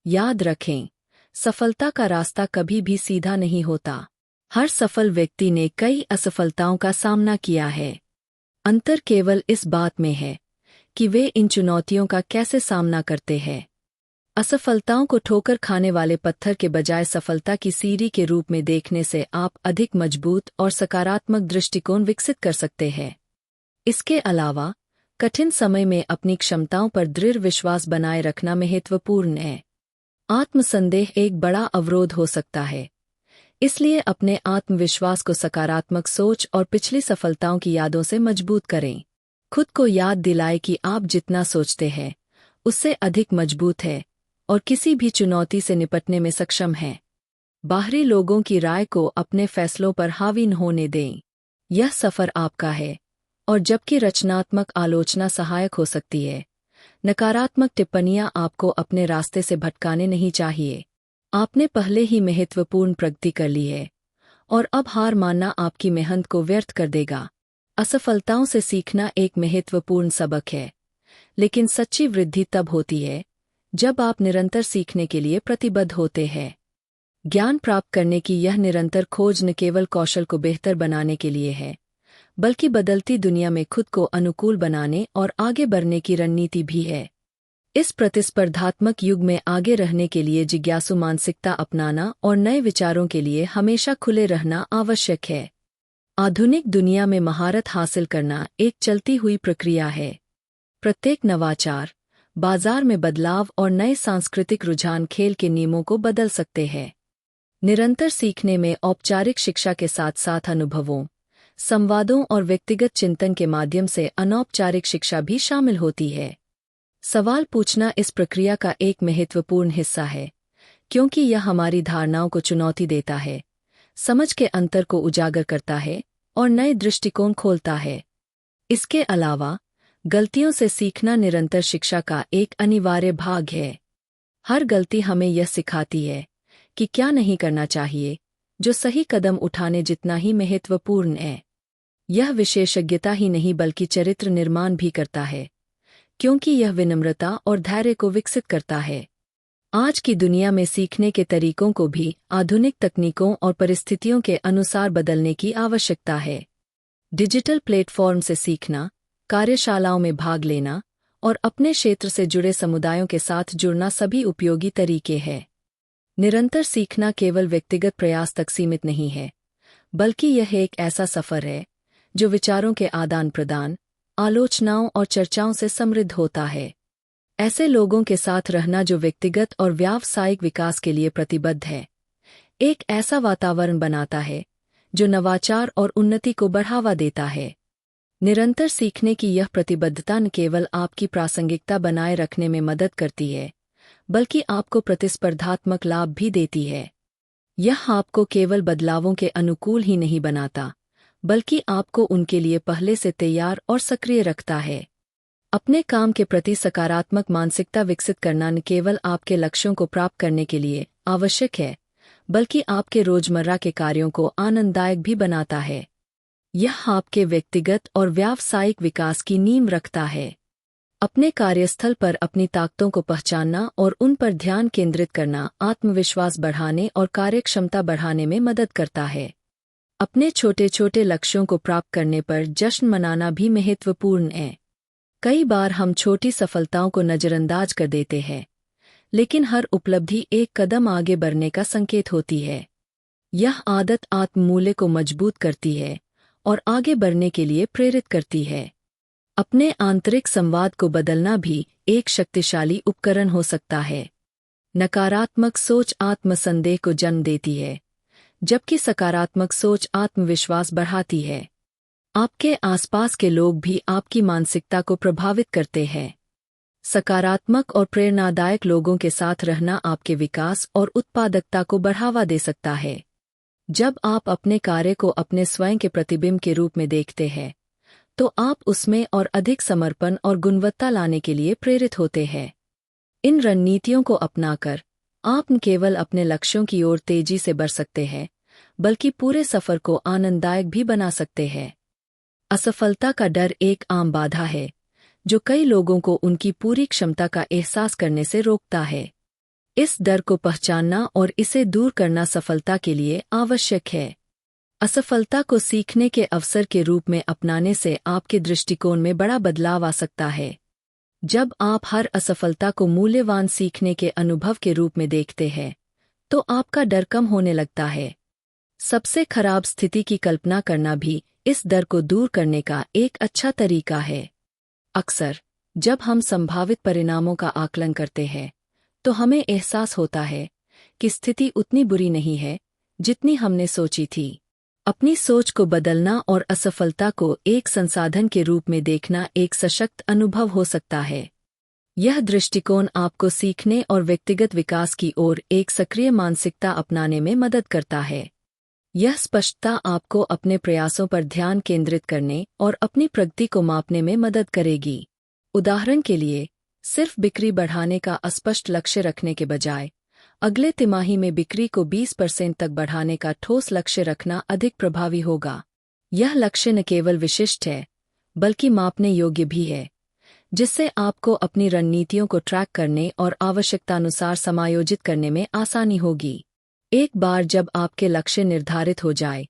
[SPEAKER 1] याद रखें, सफलता का रास्ता कभी भी सीधा नहीं होता। हर सफल व्यक्ति ने कई असफलताओं का सामना किया है। अंतर केवल इस बात में है कि वे इन चुनौतियों का कैसे सामना करते हैं। असफलताओं को ठोकर खाने वाले पत्थर के बजाय सफलता की सीढ़ी के रूप में देखने से आप अधिक मजबूत और सकारात्मक दृष्टिकोण विकसित कर सकते हैं। इसके अलावा, कठिन समय में अपनी क्षमताओं पर दृढ़ विश्वास बनाए रखना महत्वपूर्ण है। आत्मसंदेह एक बड़ा अवरोध हो सकता है, इसलिए अपने आत्मविश्वास को सकारात्मक सोच और पिछली सफलताओं की यादों से मजबूत करें। खुद को याद दिलाएं कि आप जितना सोचते हैं, उससे अधिक मजबूत है और किसी भी चुनौती से निपटने में सक्षम है। बाहरी लोगों की राय को अपने फैसलों पर हावी न होने दें। यह सफर आपका है, और जबकि रचनात्मक आलोचना सहायक हो सकती है, नकारात्मक टिप्पणियां आपको अपने रास्ते से भटकाने नहीं चाहिए। आपने पहले ही महत्वपूर्ण प्रगति कर ली है, और अब हार मानना आपकी मेहनत को व्यर्थ कर देगा। असफलताओं से सीखना एक महत्वपूर्ण सबक है, लेकिन सच्ची वृद्धि तब होती है जब आप निरंतर सीखने के लिए प्रतिबद्ध होते हैं। ज्ञान प्राप्त करने की यह निरंतर खोज न केवल कौशल को बेहतर बनाने के लिए है, बल्कि बदलती दुनिया में खुद को अनुकूल बनाने और आगे बढ़ने की रणनीति भी है। इस प्रतिस्पर्धात्मक युग में आगे रहने के लिए जिज्ञासु मानसिकता अपनाना और नए विचारों के लिए हमेशा खुले रहना आवश्यक है। आधुनिक दुनिया में महारत हासिल करना एक चलती हुई प्रक्रिया है। प्रत्येक नवाचार, बाजार में बदलाव और नए सांस्कृतिक रुझान खेल के नियमों को बदल सकते हैं। निरंतर सीखने में औपचारिक शिक्षा के साथ साथ अनुभवों, संवादों और व्यक्तिगत चिंतन के माध्यम से अनौपचारिक शिक्षा भी शामिल होती है। सवाल पूछना इस प्रक्रिया का एक महत्वपूर्ण हिस्सा है, क्योंकि यह हमारी धारणाओं को चुनौती देता है, समझ के अंतर को उजागर करता है और नए दृष्टिकोण खोलता है। इसके अलावा, गलतियों से सीखना निरंतर शिक्षा का एक अनिवार्य भाग है। हर गलती हमें यह सिखाती है कि क्या नहीं करना चाहिए, जो सही कदम उठाने जितना ही महत्वपूर्ण है। यह विशेषज्ञता ही नहीं बल्कि चरित्र निर्माण भी करता है, क्योंकि यह विनम्रता और धैर्य को विकसित करता है। आज की दुनिया में सीखने के तरीकों को भी आधुनिक तकनीकों और परिस्थितियों के अनुसार बदलने की आवश्यकता है। डिजिटल प्लेटफॉर्म से सीखना, कार्यशालाओं में भाग लेना और अपने क्षेत्र से जुड़े समुदायों के साथ जुड़ना सभी उपयोगी तरीके हैं। निरंतर सीखना केवल व्यक्तिगत प्रयास तक सीमित नहीं है, बल्कि यह एक ऐसा सफर है जो विचारों के आदान प्रदान, आलोचनाओं और चर्चाओं से समृद्ध होता है। ऐसे लोगों के साथ रहना जो व्यक्तिगत और व्यावसायिक विकास के लिए प्रतिबद्ध है, एक ऐसा वातावरण बनाता है जो नवाचार और उन्नति को बढ़ावा देता है। निरंतर सीखने की यह प्रतिबद्धता न केवल आपकी प्रासंगिकता बनाए रखने में मदद करती है, बल्कि आपको प्रतिस्पर्धात्मक लाभ भी देती है। यह आपको केवल बदलावों के अनुकूल ही नहीं बनाता, बल्कि आपको उनके लिए पहले से तैयार और सक्रिय रखता है। अपने काम के प्रति सकारात्मक मानसिकता विकसित करना न केवल आपके लक्ष्यों को प्राप्त करने के लिए आवश्यक है, बल्कि आपके रोजमर्रा के कार्यों को आनंददायक भी बनाता है। यह आपके व्यक्तिगत और व्यावसायिक विकास की नींव रखता है। अपने कार्यस्थल पर अपनी ताकतों को पहचानना और उन पर ध्यान केंद्रित करना आत्मविश्वास बढ़ाने और कार्यक्षमता बढ़ाने में मदद करता है। अपने छोटे छोटे लक्ष्यों को प्राप्त करने पर जश्न मनाना भी महत्वपूर्ण है। कई बार हम छोटी सफलताओं को नजरअंदाज कर देते हैं, लेकिन हर उपलब्धि एक कदम आगे बढ़ने का संकेत होती है। यह आदत आत्ममूल्य को मजबूत करती है और आगे बढ़ने के लिए प्रेरित करती है। अपने आंतरिक संवाद को बदलना भी एक शक्तिशाली उपकरण हो सकता है। नकारात्मक सोच आत्मसंदेह को जन्म देती है, जबकि सकारात्मक सोच आत्मविश्वास बढ़ाती है। आपके आसपास के लोग भी आपकी मानसिकता को प्रभावित करते हैं। सकारात्मक और प्रेरणादायक लोगों के साथ रहना आपके विकास और उत्पादकता को बढ़ावा दे सकता है। जब आप अपने कार्य को अपने स्वयं के प्रतिबिंब के रूप में देखते हैं, तो आप उसमें और अधिक समर्पण और गुणवत्ता लाने के लिए प्रेरित होते हैं। इन रणनीतियों को अपनाकर आप न केवल अपने लक्ष्यों की ओर तेजी से बढ़ सकते हैं, बल्कि पूरे सफर को आनंददायक भी बना सकते हैं। असफलता का डर एक आम बाधा है जो कई लोगों को उनकी पूरी क्षमता का एहसास करने से रोकता है। इस डर को पहचानना और इसे दूर करना सफलता के लिए आवश्यक है। असफलता को सीखने के अवसर के रूप में अपनाने से आपके दृष्टिकोण में बड़ा बदलाव आ सकता है। जब आप हर असफलता को मूल्यवान सीखने के अनुभव के रूप में देखते हैं, तो आपका डर कम होने लगता है। सबसे खराब स्थिति की कल्पना करना भी इस डर को दूर करने का एक अच्छा तरीका है। अक्सर जब हम संभावित परिणामों का आकलन करते हैं, तो हमें एहसास होता है कि स्थिति उतनी बुरी नहीं है जितनी हमने सोची थी। अपनी सोच को बदलना और असफलता को एक संसाधन के रूप में देखना एक सशक्त अनुभव हो सकता है। यह दृष्टिकोण आपको सीखने और व्यक्तिगत विकास की ओर एक सक्रिय मानसिकता अपनाने में मदद करता है। यह स्पष्टता आपको अपने प्रयासों पर ध्यान केंद्रित करने और अपनी प्रगति को मापने में मदद करेगी। उदाहरण के लिए, सिर्फ बिक्री बढ़ाने का अस्पष्ट लक्ष्य रखने के बजाय अगले तिमाही में बिक्री को 20% तक बढ़ाने का ठोस लक्ष्य रखना अधिक प्रभावी होगा। यह लक्ष्य न केवल विशिष्ट है, बल्कि मापने योग्य भी है, जिससे आपको अपनी रणनीतियों को ट्रैक करने और आवश्यकतानुसार समायोजित करने में आसानी होगी। एक बार जब आपके लक्ष्य निर्धारित हो जाए,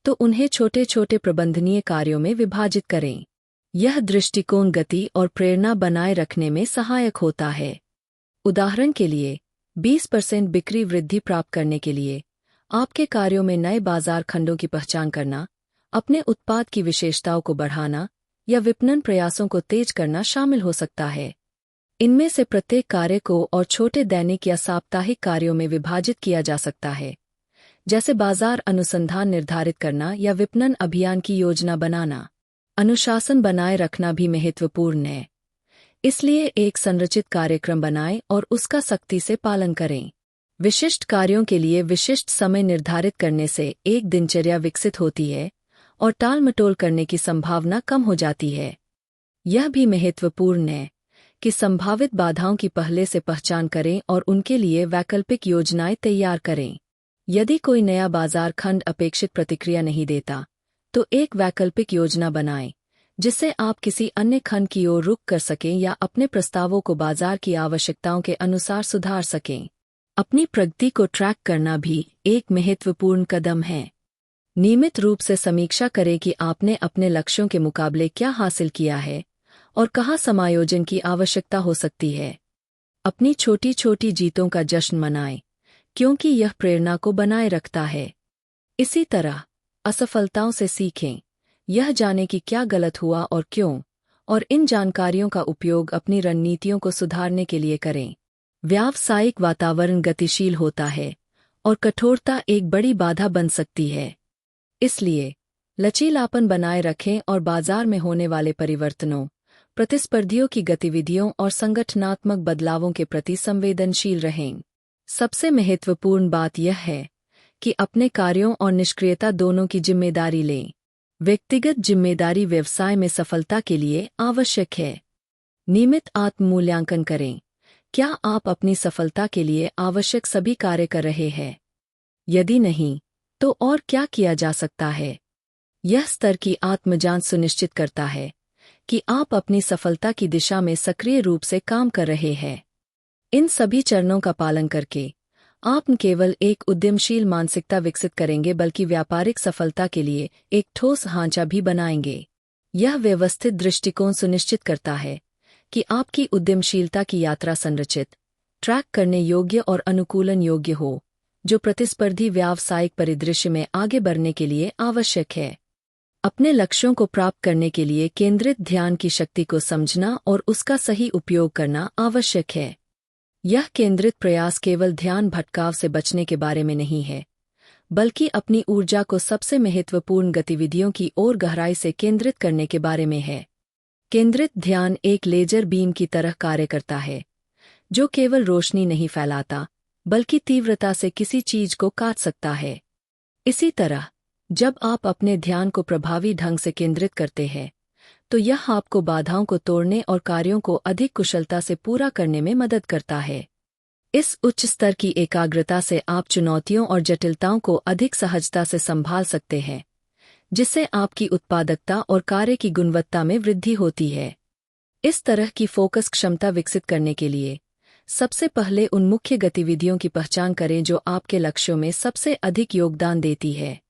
[SPEAKER 1] तो उन्हें छोटे छोटे प्रबंधनीय कार्यों में विभाजित करें। यह दृष्टिकोण गति और प्रेरणा बनाए रखने में सहायक होता है। उदाहरण के लिए, 20% बिक्री वृद्धि प्राप्त करने के लिए आपके कार्यों में नए बाजार खंडों की पहचान करना, अपने उत्पाद की विशेषताओं को बढ़ाना या विपणन प्रयासों को तेज करना शामिल हो सकता है। इनमें से प्रत्येक कार्य को और छोटे दैनिक या साप्ताहिक कार्यों में विभाजित किया जा सकता है, जैसे बाजार अनुसंधान निर्धारित करना या विपणन अभियान की योजना बनाना। अनुशासन बनाए रखना भी महत्वपूर्ण है, इसलिए एक संरचित कार्यक्रम बनाएं और उसका सख्ती से पालन करें। विशिष्ट कार्यों के लिए विशिष्ट समय निर्धारित करने से एक दिनचर्या विकसित होती है और टालमटोल करने की संभावना कम हो जाती है। यह भी महत्वपूर्ण है कि संभावित बाधाओं की पहले से पहचान करें और उनके लिए वैकल्पिक योजनाएं तैयार करें। यदि कोई नया बाजार खंड अपेक्षित प्रतिक्रिया नहीं देता, तो एक वैकल्पिक योजना बनाएं, जिससे आप किसी अन्य खंड की ओर रुख कर सकें या अपने प्रस्तावों को बाजार की आवश्यकताओं के अनुसार सुधार सकें। अपनी प्रगति को ट्रैक करना भी एक महत्वपूर्ण कदम है। नियमित रूप से समीक्षा करें कि आपने अपने लक्ष्यों के मुकाबले क्या हासिल किया है और कहाँ समायोजन की आवश्यकता हो सकती है। अपनी छोटी छोटी जीतों का जश्न मनाएं, क्योंकि यह प्रेरणा को बनाए रखता है। इसी तरह असफलताओं से सीखें, यह जाने कि क्या गलत हुआ और क्यों, और इन जानकारियों का उपयोग अपनी रणनीतियों को सुधारने के लिए करें। व्यावसायिक वातावरण गतिशील होता है और कठोरता एक बड़ी बाधा बन सकती है। इसलिए लचीलापन बनाए रखें और बाजार में होने वाले परिवर्तनों, प्रतिस्पर्धियों की गतिविधियों और संगठनात्मक बदलावों के प्रति संवेदनशील रहें। सबसे महत्वपूर्ण बात यह है कि अपने कार्यों और निष्क्रियता दोनों की जिम्मेदारी लें। व्यक्तिगत जिम्मेदारी व्यवसाय में सफलता के लिए आवश्यक है। नियमित आत्म मूल्यांकन करें, क्या आप अपनी सफलता के लिए आवश्यक सभी कार्य कर रहे हैं? यदि नहीं, तो और क्या किया जा सकता है? यह स्तर की आत्मजांच सुनिश्चित करता है कि आप अपनी सफलता की दिशा में सक्रिय रूप से काम कर रहे हैं। इन सभी चरणों का पालन करके आप न केवल एक उद्यमशील मानसिकता विकसित करेंगे बल्कि व्यापारिक सफलता के लिए एक ठोस ढांचा भी बनाएंगे। यह व्यवस्थित दृष्टिकोण सुनिश्चित करता है कि आपकी उद्यमशीलता की यात्रा संरचित, ट्रैक करने योग्य और अनुकूलन योग्य हो, जो प्रतिस्पर्धी व्यावसायिक परिदृश्य में आगे बढ़ने के लिए आवश्यक है। अपने लक्ष्यों को प्राप्त करने के लिए केंद्रित ध्यान की शक्ति को समझना और उसका सही उपयोग करना आवश्यक है। यह केंद्रित प्रयास केवल ध्यान भटकाव से बचने के बारे में नहीं है, बल्कि अपनी ऊर्जा को सबसे महत्वपूर्ण गतिविधियों की ओर गहराई से केंद्रित करने के बारे में है। केंद्रित ध्यान एक लेजर बीम की तरह कार्य करता है, जो केवल रोशनी नहीं फैलाता, बल्कि तीव्रता से किसी चीज को काट सकता है। इसी तरह, जब आप अपने ध्यान को प्रभावी ढंग से केंद्रित करते हैं, तो यह आपको बाधाओं को तोड़ने और कार्यों को अधिक कुशलता से पूरा करने में मदद करता है। इस उच्च स्तर की एकाग्रता से आप चुनौतियों और जटिलताओं को अधिक सहजता से संभाल सकते हैं, जिससे आपकी उत्पादकता और कार्य की गुणवत्ता में वृद्धि होती है। इस तरह की फोकस क्षमता विकसित करने के लिए सबसे पहले उन मुख्य गतिविधियों की पहचान करें जो आपके लक्ष्यों में सबसे अधिक योगदान देती है।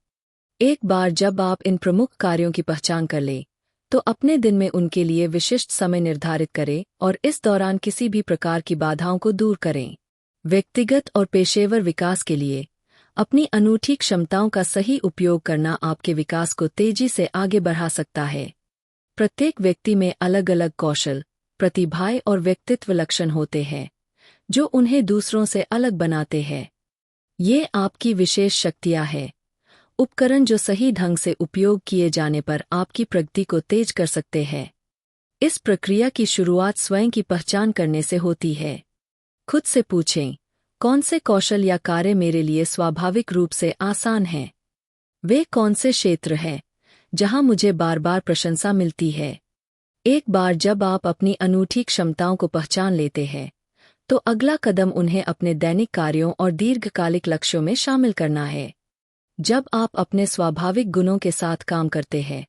[SPEAKER 1] एक बार जब आप इन प्रमुख कार्यों की पहचान कर लें, तो अपने दिन में उनके लिए विशिष्ट समय निर्धारित करें और इस दौरान किसी भी प्रकार की बाधाओं को दूर करें। व्यक्तिगत और पेशेवर विकास के लिए अपनी अनूठी क्षमताओं का सही उपयोग करना आपके विकास को तेजी से आगे बढ़ा सकता है। प्रत्येक व्यक्ति में अलग अलग कौशल, प्रतिभाएं और व्यक्तित्व लक्षण होते हैं, जो उन्हें दूसरों से अलग बनाते हैं। ये आपकी विशेष शक्तियां हैं, उपकरण जो सही ढंग से उपयोग किए जाने पर आपकी प्रगति को तेज कर सकते हैं। इस प्रक्रिया की शुरुआत स्वयं की पहचान करने से होती है। खुद से पूछें, कौन से कौशल या कार्य मेरे लिए स्वाभाविक रूप से आसान हैं? वे कौन से क्षेत्र हैं जहां मुझे बार बार प्रशंसा मिलती है? एक बार जब आप अपनी अनूठी क्षमताओं को पहचान लेते हैं, तो अगला कदम उन्हें अपने दैनिक कार्यों और दीर्घकालिक लक्ष्यों में शामिल करना है। जब आप अपने स्वाभाविक गुणों के साथ काम करते हैं,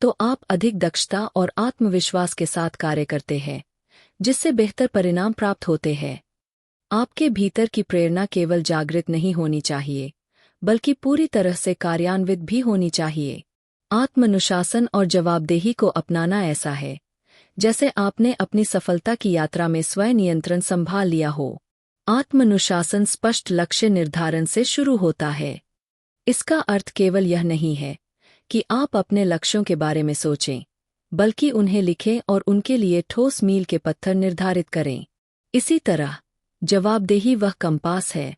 [SPEAKER 1] तो आप अधिक दक्षता और आत्मविश्वास के साथ कार्य करते हैं, जिससे बेहतर परिणाम प्राप्त होते हैं। आपके भीतर की प्रेरणा केवल जागृत नहीं होनी चाहिए, बल्कि पूरी तरह से कार्यान्वित भी होनी चाहिए। आत्मानुशासन और जवाबदेही को अपनाना ऐसा है जैसे आपने अपनी सफलता की यात्रा में स्वयं नियंत्रण संभाल लिया हो। आत्मानुशासन स्पष्ट लक्ष्य निर्धारण से शुरू होता है। इसका अर्थ केवल यह नहीं है कि आप अपने लक्ष्यों के बारे में सोचें, बल्कि उन्हें लिखें और उनके लिए ठोस मील के पत्थर निर्धारित करें। इसी तरह जवाबदेही वह कंपास है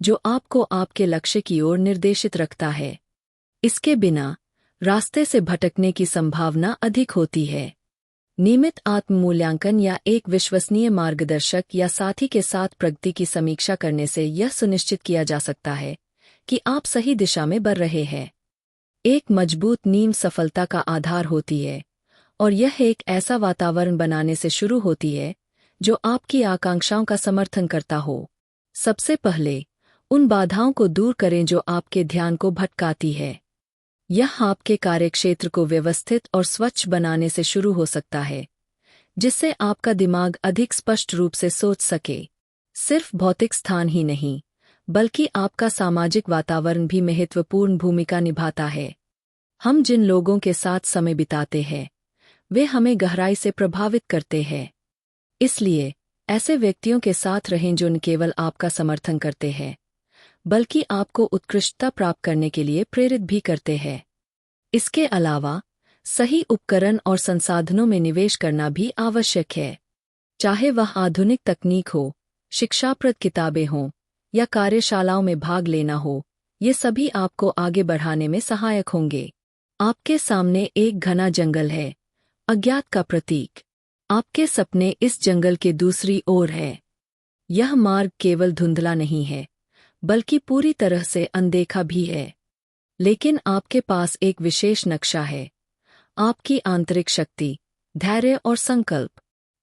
[SPEAKER 1] जो आपको आपके लक्ष्य की ओर निर्देशित रखता है। इसके बिना रास्ते से भटकने की संभावना अधिक होती है। नियमित आत्म-मूल्यांकन या एक विश्वसनीय मार्गदर्शक या साथी के साथ प्रगति की समीक्षा करने से यह सुनिश्चित किया जा सकता है कि आप सही दिशा में बढ़ रहे हैं। एक मजबूत नींव सफलता का आधार होती है, और यह एक ऐसा वातावरण बनाने से शुरू होती है जो आपकी आकांक्षाओं का समर्थन करता हो। सबसे पहले उन बाधाओं को दूर करें जो आपके ध्यान को भटकाती है। यह आपके कार्यक्षेत्र को व्यवस्थित और स्वच्छ बनाने से शुरू हो सकता है, जिससे आपका दिमाग अधिक स्पष्ट रूप से सोच सके। सिर्फ भौतिक स्थान ही नहीं, बल्कि आपका सामाजिक वातावरण भी महत्वपूर्ण भूमिका निभाता है। हम जिन लोगों के साथ समय बिताते हैं, वे हमें गहराई से प्रभावित करते हैं। इसलिए ऐसे व्यक्तियों के साथ रहें जो न केवल आपका समर्थन करते हैं, बल्कि आपको उत्कृष्टता प्राप्त करने के लिए प्रेरित भी करते हैं। इसके अलावा सही उपकरण और संसाधनों में निवेश करना भी आवश्यक है। चाहे वह आधुनिक तकनीक हो, शिक्षाप्रद किताबें हों या कार्यशालाओं में भाग लेना हो, ये सभी आपको आगे बढ़ाने में सहायक होंगे। आपके सामने एक घना जंगल है, अज्ञात का प्रतीक। आपके सपने इस जंगल के दूसरी ओर है। यह मार्ग केवल धुंधला नहीं है, बल्कि पूरी तरह से अनदेखा भी है। लेकिन आपके पास एक विशेष नक्शा है, आपकी आंतरिक शक्ति, धैर्य और संकल्प।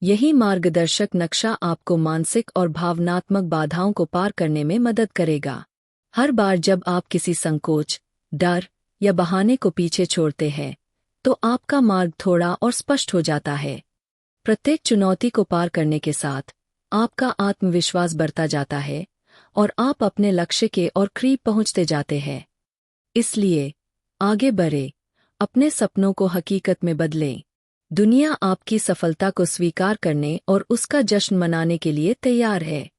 [SPEAKER 1] यही मार्गदर्शक नक्शा आपको मानसिक और भावनात्मक बाधाओं को पार करने में मदद करेगा। हर बार जब आप किसी संकोच, डर या बहाने को पीछे छोड़ते हैं, तो आपका मार्ग थोड़ा और स्पष्ट हो जाता है। प्रत्येक चुनौती को पार करने के साथ आपका आत्मविश्वास बढ़ता जाता है और आप अपने लक्ष्य के और करीब पहुंचते जाते हैं। इसलिए आगे बढ़ें, अपने सपनों को हकीकत में बदलें। दुनिया आपकी सफलता को स्वीकार करने और उसका जश्न मनाने के लिए तैयार है।